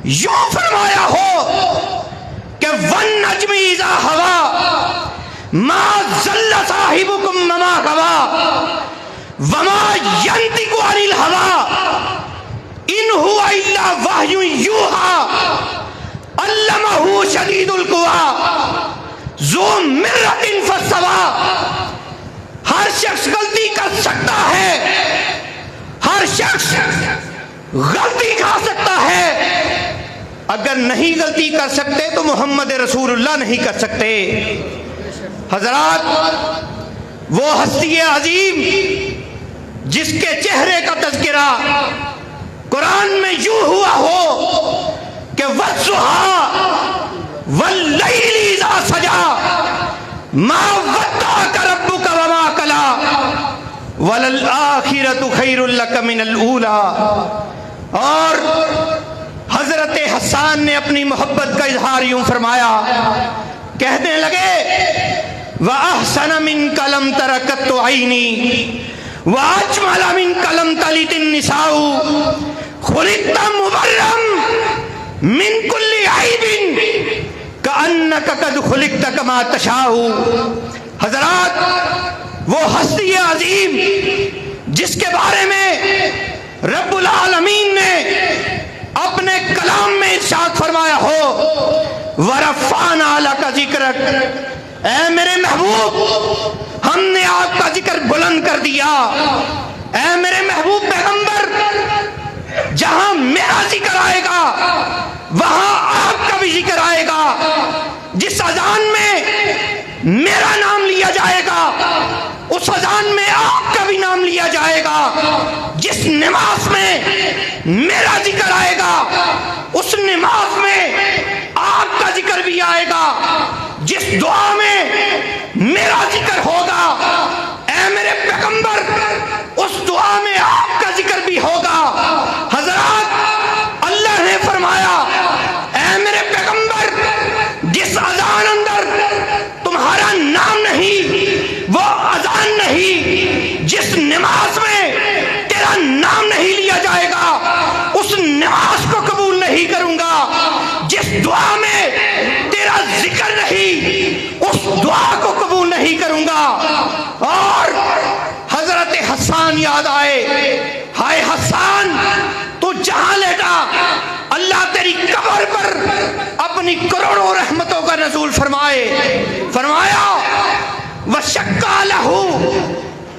یوں فرمایا ہو کہ والنجم اذا ہوا ما ضل صاحبکم وما غوا وما ینطق عن الہوا ان هو الا وحی یوحی علمہ شدید القوی ذو مرۃ فاستوی۔ ہر شخص غلطی کر سکتا ہے، ہر شخص غلطی کھا سکتا ہے، اگر نہیں غلطی کر سکتے تو محمد رسول اللہ نہیں کر سکتے۔ حضرات، وہ ہستی عظیم جس کے چہرے کا تذکرہ قرآن میں یوں ہوا ہو کہ وَالضُّحَىٰ وَاللَّيْلِ إِذَا سَجَىٰ مَا وَدَّعَكَ رَبُّكَ وَمَا قَلَىٰ وَلَلْآخِرَةُ خَيْرٌ لَكَ مِنَ الْأُولَىٰ۔ اور حضرت حسان نے اپنی محبت کا اظہار یوں فرمایا، کہنے لگے وَأَحْسَنَ مِنْكَ لَمْ تَرَ قَطُّ عَيْنِي وَأَجْمَلَ مِنْكَ لَمْ تَلِدِ النِّسَاءُ خُلِقْتَ مُبَرًّا مِنْ كُلِّ عَيْبٍ كَأَنَّكَ قَدْ خُلِقْتَ كَمَا تَشَاءُ۔ حضرات، وہ ہستی عظیم جس کے بارے میں رب العالمین نے اپنے کلام میں ارشاد فرمایا ہو وَرَفَعْنَا لَكَ ذِكْرَكَ، اے میرے محبوب ہم نے آپ کا ذکر بلند کر دیا۔ اے میرے محبوب پیغمبر، جہاں میرا ذکر آئے گا وہاں آپ کا بھی ذکر آئے گا۔ جس اذان میں میرا نام لیا جائے گا اس اذان میں آپ کا بھی نام لیا جائے گا۔ جس نماز میں میرا ذکر آئے گا اس نماز میں آپ کا ذکر بھی آئے گا۔ جس دعا میں میرا ذکر ہوگا اے میرے پیغمبر اس دعا میں آپ کا ذکر بھی ہوگا۔ حضرات، اللہ نے فرمایا اے میرے پیغمبر جس اذان اندر تمہارا نام نہیں وہ اذان نہیں، جس نماز میں تیرا نام نہیں لیا جائے گا اس نماز کو قبول نہیں کروں گا۔ جس دعا میں تیرا ذکر نہیں اس دعا کو قبول نہیں کروں گا۔ اور حضرت حسان یاد آئے، ہائے حسان تو جہاں لیٹا اللہ تیری قبر پر اپنی کروڑوں رحمتوں کا نزول فرمائے۔ فرمایا وَشَقَّ لَهُ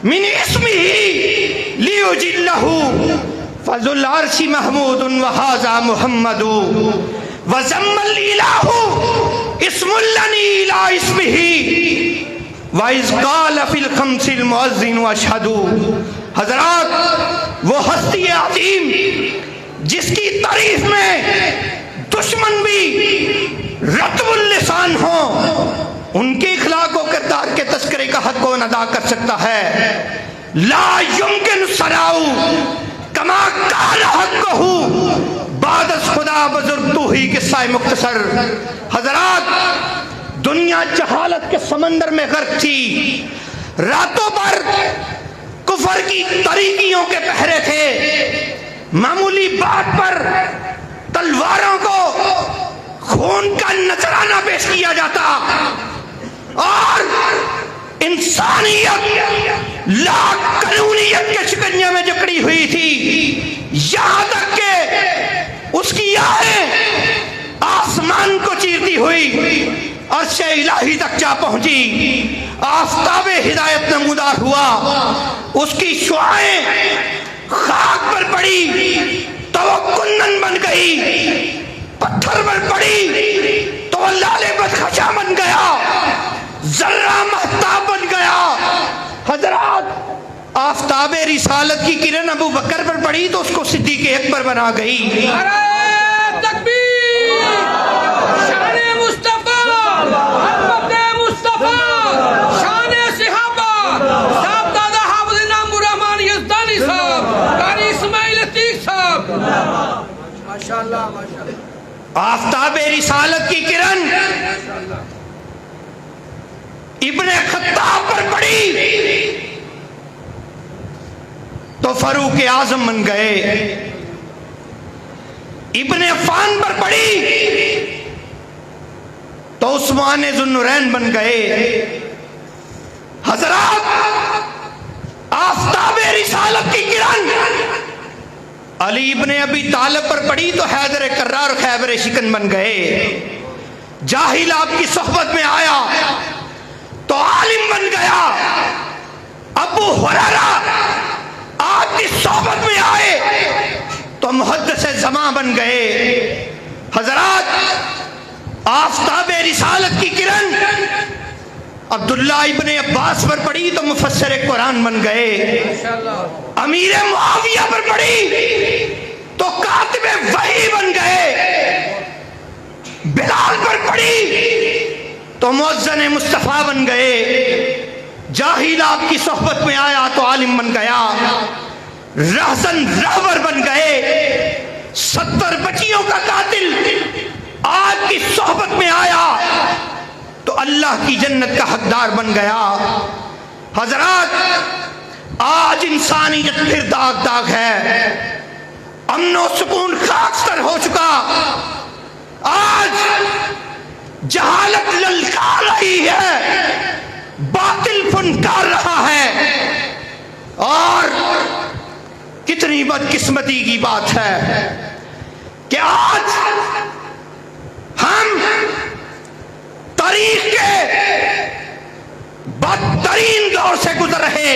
مِنْ اسْمِهِ لِيُجِلَّهُ فَذُو الْعَرْشِ مَحْمُودٌ وَهَذَا مُحَمَّدٌ وَزَمَّ الْإِلَهُ اسْمُ الَّذِي لَا اسْمِهِ وَإِذْ قَالَ فِي الْخَمْسِ الْمُؤَذِّنُ أَشْهَدُ۔ حضرات، وہ ہستی عظیم جس کی تعریف میں دشمن بھی رطب اللسان ہوں ان کے اخلاق و کردار کے تذکرے کا حق کون ادا کر سکتا ہے؟ لا يمکن الثناء کما قال حقہ بعد از خدا بزرگتو ہی قصہ مختصر۔ حضرات، دنیا جہالت کے سمندر میں غرق تھی، راتوں پر کفر کی طریقیوں کے پہرے تھے، معمولی بات پر تلواروں کو خون کا نذرانہ پیش کیا جاتا اور انسانیت لا قانونیت کے شکنجے میں جکڑی ہوئی تھی، یہاں تک کہ اس کی آہیں آسمان کو چیرتی ہوئی عرش الہی تک جا پہنچی۔ آفتاب ہدایت نمودار ہوا، اس کی شعاعیں خاک پر پڑی تو وہ کندن بن گئی، پتھر پر پڑی تو وہ لال بدخشاں بن گیا، ذرہ مہتاب بن گیا۔ حضرات، آفتاب رسالت کی کرن ابو بکر پر پڑی تو اس کو صدیق اکبر بنا گئی۔ نعرہ تکبیر، شان مصطفیٰ، محمد مصطفیٰ، شان صحابہ، صاحب دادا حافظ انعام الرحمن یزدانی صاحب، قاری اسماعیل عتیق صاحب، ماشاءاللہ ماشاءاللہ۔ آفتاب رسالت کی کرن ابن خطاب پر پڑی تو فاروق اعظم بن گئے۔ ابن عفان پر پڑی تو عثمان ذوالنورین بن گئے. حضرات آفتاب رسالت کی کرن علی ابن ابی طالب پر پڑی تو حیدر کرار اور خیبر شکن بن گئے. جاہل آپ کی صحبت میں آیا تو عالم بن گیا. ابو ہریرہ آپ کی صحبت میں آئے تو محدث زمان بن گئے. حضرات آفتاب رسالت کی کرن عبداللہ ابن عباس پر پڑی تو مفسر قرآن بن گئے. امیر معاویہ پر پڑی تو کاتب وحی بن گئے. بلال پر پڑی تو مؤذن مصطفیٰ بن گئے. جاہل آپ کی صحبت میں آیا تو عالم بن گیا. رہزن رہبر بن گئے. 70 بچیوں کا قاتل آپ کی صحبت میں آیا تو اللہ کی جنت کا حقدار بن گیا. حضرات آج انسانیت پھر داغ داغ ہے. امن و سکون خاکستر ہو چکا. آج جہالت للکار رہی ہے, باطل فنکار رہا ہے. اور کتنی بدقسمتی کی بات ہے کہ آج ہم تاریخ کے بدترین دور سے گزر رہے.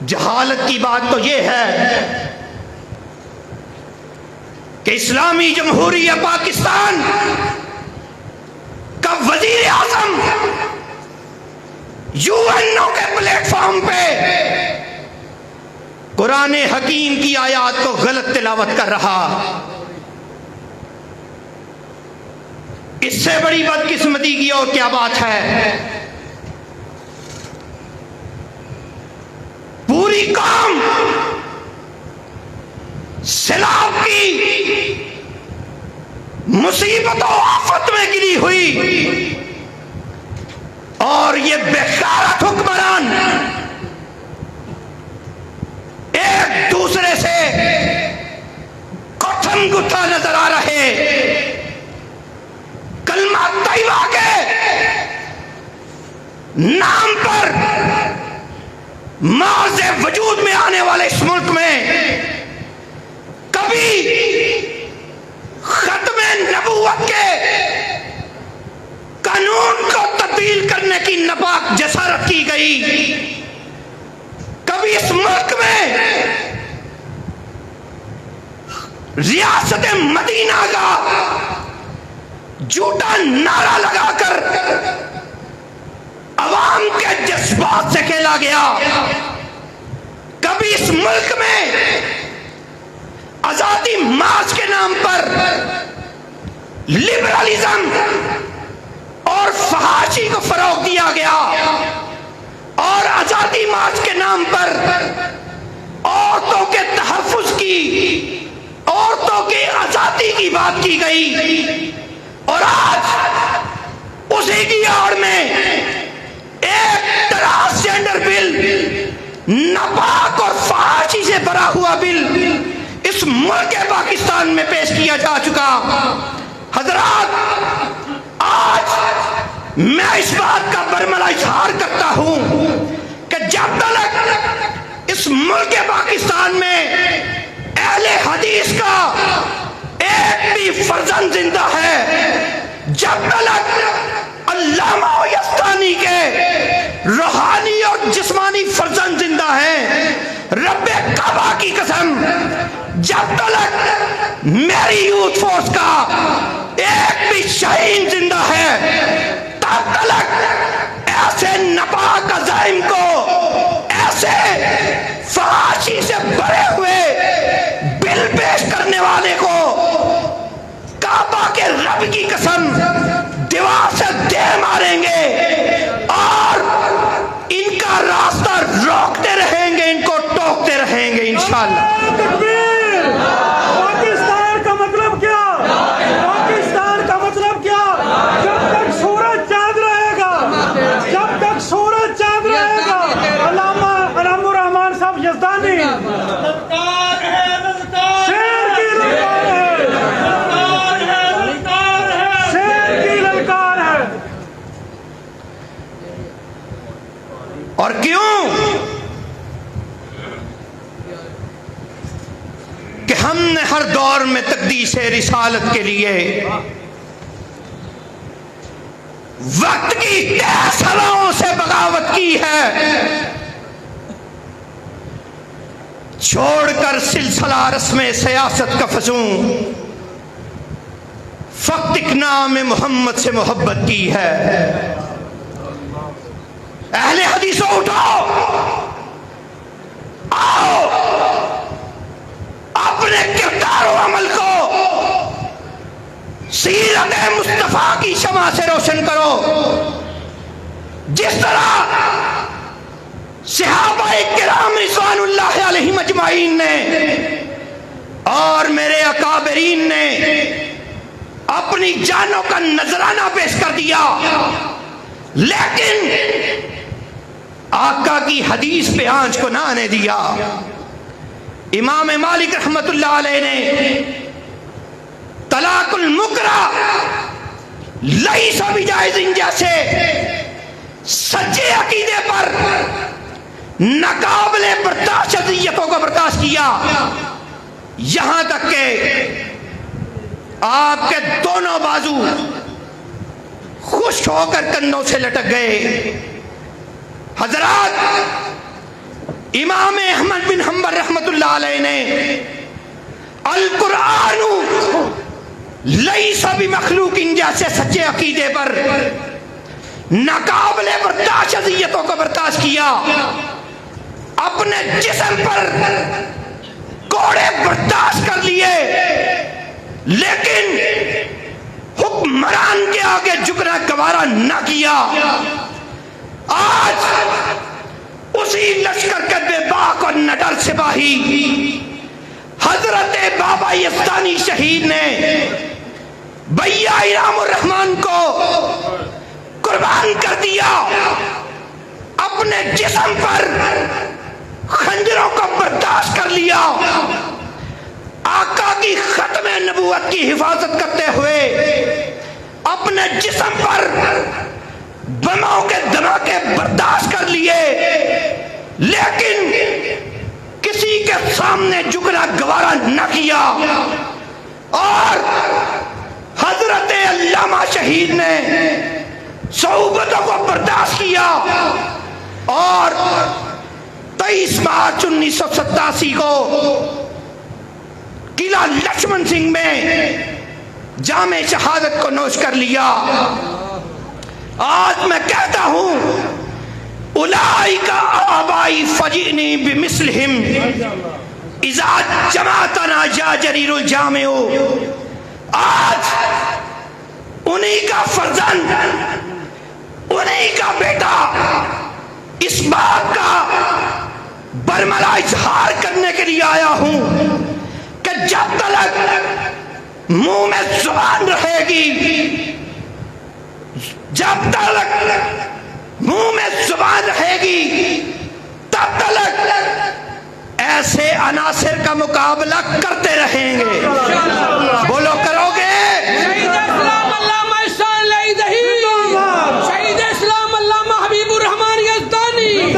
جہالت کی بات تو یہ ہے کہ اسلامی جمہوریہ پاکستان کا وزیر اعظم UN کے پلیٹ فارم پہ قرآن حکیم کی آیات کو غلط تلاوت کر رہا. اس سے بڑی بدقسمتی کی اور کیا بات ہے؟ پوری قوم سیلاب کی مصیبت و آفت میں گری ہوئی اور یہ بغیرت حکمران ایک دوسرے سے گٹھن گٹھا نظر آ رہے. کلمہ طیبہ کے نام پر معاذ وجود میں آنے والے اس ملک میں کبھی ختم نبوت کے قانون کو تبدیل کرنے کی ناپاک جسارت کی گئی. کبھی اس ملک میں ریاست مدینہ کا جھوٹا نعرہ لگا کر عوام کے جذبات سے کھیلا گیا. کبھی اس ملک میں آزادی مارچ کے نام پر لبرلزم اور فحاشی کو فروغ دیا گیا اور آزادی مارچ کے نام پر عورتوں کے تحفظ کی, عورتوں کی آزادی کی بات کی گئی. اور آج اسی کی آڑ میں ایک ٹرانسجنڈر بل, ناپاک اور فحاشی سے بھرا ہوا بل اس ملک پاکستان میں پیش کیا جا چکا. حضرات آج میں اس بات کا برملا اظہار کرتا ہوں کہ جب تک اس ملک پاکستان میں اہل حدیث کا ایک بھی فرزند زندہ ہے, جب تک علامہ یزدانی کے روحانی اور جسمانی فرزند زندہ ہے, رب کعبہ کی قسم جب تک میری یوتھ فورس کا ایک بھی شہید زندہ ہے, تب تک ایسے ناپاک عزائم کو, ایسے فحاشی سے بھرے ہوئے بل پیش کرنے والے کو کعبہ کے رب کی قسم دیوار سے دے ماریں گے اور ان کا راستہ روکتے رہیں گے, ان کو ٹوکتے رہیں گے انشاءاللہ. پاکستان کا مطلب کیا؟ پاکستان کا مطلب کیا؟ جب تک سورج چاند رہے گا, جب تک سورج چاند رہے گا. علامہ انعام الرحمان صاحب یزدانی شیر نے ہر دور میں تقدیس رسالت کے لیے وقت کی تیز ہواؤں سے بغاوت کی ہے، چھوڑ کر سلسلہ رسم سیاست کا فسوں فقط ایک نام محمد سے محبت کی ہے۔ اہل حدیثوں اٹھو، آؤ اپنے کردار و عمل کو سیرت مصطفیٰ کی شمع سے روشن کرو۔ جس طرح صحابہ کرام رضوان اللہ علیہم اجمعین نے اور میرے اکابرین نے اپنی جانوں کا نذرانہ پیش کر دیا، لیکن آقا کی حدیث پہ آنچ کو نہ آنے دیا۔ امام مالک رحمت اللہ علیہ نے طلاق المکرہ لیس بجائز جیسے سچے عقیدے پر ناقابل برداشت اذیتوں کو برداشت کیا، یہاں تک کہ آپ کے دونوں بازو خشک ہو کر کندھوں سے لٹک گئے۔ حضرات، امام احمد بن حنبل رحمت اللہ علیہ نے القرآن لیس بمخلوق جیسے سچے عقیدے پر ناقابل برداشت اذیتوں کو برداشت کیا، اپنے جسم پر کوڑے برداشت کر لیے، لیکن حکمران کے آگے جھکنا گوارا نہ کیا۔ آج اسی لشکر کے بے باک اور نڈر سپاہی حضرت بابا یزدانی شہید نے بھیا انعام الرحمن کو قربان کر دیا، اپنے جسم پر خنجروں کو برداشت کر لیا، آقا کی ختم نبوت کی حفاظت کرتے ہوئے اپنے جسم پر بموں کے دھماکے برداشت کر لیے، لیکن کسی کے سامنے جھکنا گوارا نہ کیا۔ اور حضرت علامہ شہید نے صعوبتوں کو برداشت کیا، اور 23 مارچ 1987 کو قلعہ لکشمن سنگھ میں جام شہادت کو نوش کر لیا۔ آج میں کہتا ہوں، اولئک آبائی فجئنی بمثلہم اذا جمعتنا یا جریر الجامع۔ آج انہی کا فرزند، انہی کا بیٹا اس بات کا برملا اظہار کرنے کے لیے آیا ہوں کہ جب تک منہ میں زبان رہے گی، جب تک منہ میں زبان رہے گی، تب تک ایسے عناصر کا مقابلہ کرتے رہیں گے۔ بولو کرو گے؟ شہید اسلام علامہ احسان علی دہی، شہید اسلام علامہ حبیب الرحمان یزدانی،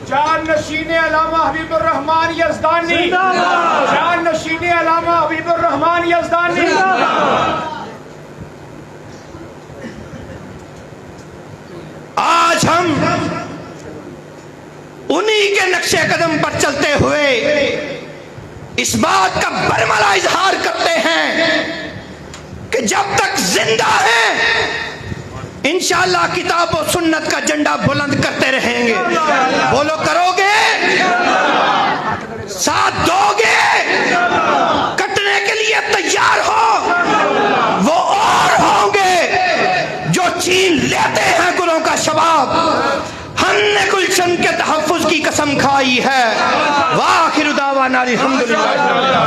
جان نشین علامہ حبیب الرحمان یزدانی، جان نشین علامہ حبیب الرحمان یزدانی۔ آج ہم انہی کے نقش قدم پر چلتے ہوئے اس بات کا برملا اظہار کرتے ہیں کہ جب تک زندہ ہیں انشاءاللہ کتاب و سنت کا جھنڈا بلند کرتے رہیں گے۔ بولو کرو گے؟ ساتھ دو گے؟ کٹنے کے لیے تیار ہو؟ وہ اور ہوں گے جو چھین لیتے ہیں گلوں کا شباب۔ ہم نے گلشن کے تحفظ کی قسم کھائی ہے۔ وآخر دعوانا الحمدللہ۔